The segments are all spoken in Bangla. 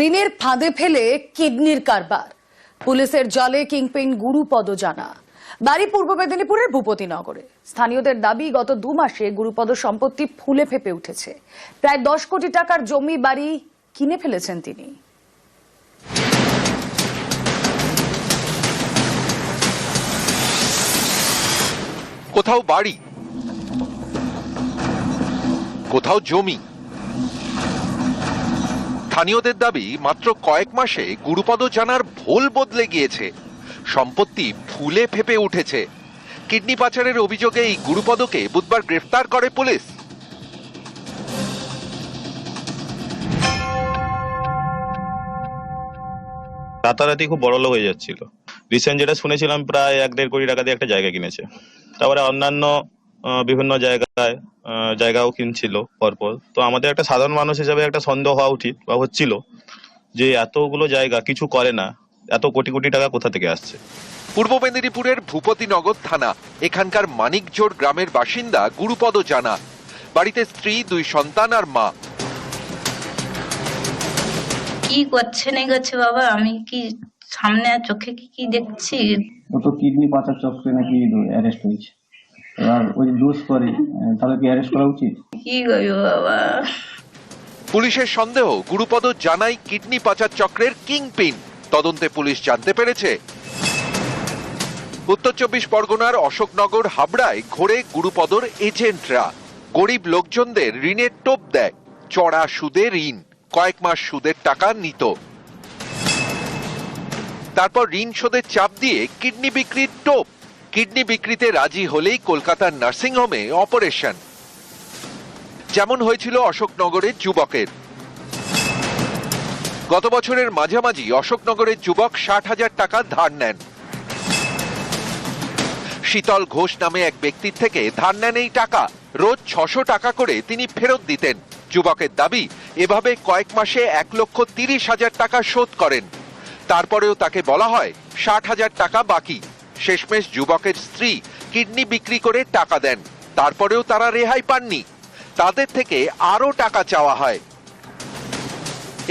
ঋণের ফাঁদে ফেলে কিডনির কারবার, পুলিশের জালে কিংপিন গুরুপদ জানা। বাড়ি পূর্ব মেদিনীপুরের ভূপতিনগরে। স্থানীয়দের দাবি, গত 2 মাসে গুরুপদ সম্পত্তি ফুলে ফেপে উঠেছে। প্রায় 10 কোটি টাকার জমি বাড়ি কিনে ফেলেছেন তিনি। কোথাও বাড়ি, কোথাও জমি। স্থানীয়দের দাবি, মাত্র কয়েক মাসে গুরুপদ জানার ভোল বদলে গিয়েছে। সম্পত্তি ফুলে ফেপে উঠেছে। কিডনি পাচারের অভিযোগে এই গুরুপদকে বুধবার গ্রেফতার করে পুলিশ। রাতারাতি খুব বড়লোক হয়ে যাচ্ছিল। রিসেন্ট যেটা শুনেছিলাম, প্রায় 1-1.5 কোটি টাকা দিয়ে একটা জায়গা কিনেছে। তারপরে অন্যান্য বিভিন্ন জায়গাও কিনছিল পরপর। তো আমাদের একটা সাধারণ মানুষ হিসেবে একটা সন্দেহ হওয়া উচিত বা হচ্ছিল যে এতগুলো জায়গা কিছু করে না, এত কোটি কোটি টাকা কোথা থেকে আসছে। পূর্ব মেদিনীপুরের ভূপতিনগর থানা, এখানকার মানিকজোড় গ্রামের বাসিন্দা গুরুপদ জানা। বাড়িতে স্ত্রী, 2 সন্তান আর মা। কি করছে না করছে বাবা, আমি কি সামনে চোখে কি দেখছি। ও তো কিডনি পাচার চক্রে নাকি অ্যারেস্ট হয়েছে। এবার ওই দোষ করে, তাহলে কি অ্যারেস্ট করা উচিত? কি করবো বাবা। পুলিশের সন্দেহ, গুরুপদ জানাই কিডনি পাচার চক্রের কিংপিন। তদন্তে পুলিশ জানতে পেরেছে, উত্তর 24 পরগনার অশোকনগর হাবড়ায় ঘোরে গুরুপদর এজেন্টরা। গরিব লোকজনদের ঋণের টোপ দেয়, চড়া সুদে ঋণ, কয়েক মাস সুদের টাকা নিত। তারপর ঋণ শোধের চাপ দিয়ে কিডনি বিক্রির টোপ। কিডনি বিক্রিতে রাজি হলেই কলকাতার নার্সিংহোমে অপারেশন, যেমন হয়েছিল অশোকনগরের যুবকের। গত বছরের মাঝামাঝি অশোকনগরের যুবক 60,000 টাকা ধার নেন। শীতল ঘোষ নামে এক ব্যক্তির থেকে ধার নেন এই টাকা। রোজ 600 টাকা করে তিনি ফেরত দিতেন। যুবকের দাবি, এভাবে কয়েক মাসে 1,30,000 টাকা শোধ করেন। তারপরেও তাকে বলা হয় 60,000 টাকা বাকি। শেষমেশ যুবকের স্ত্রী কিডনি বিক্রি করে টাকা দেন। তারপরেও তারা রেহাই পাননি। তাদের থেকে আরো টাকা চাওয়া হয়।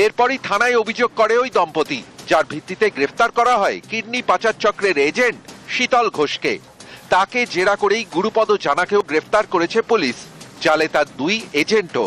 এরপরই থানায় অভিযোগ করে ওই দম্পতি, যার ভিত্তিতে গ্রেফতার করা হয় কিডনি পাচার চক্রের এজেন্ট শীতল ঘোষকে। তাকে জেরা করেই গুরুপদ জানাকেও গ্রেফতার করেছে পুলিশ। জালে তার 2 এজেন্টও।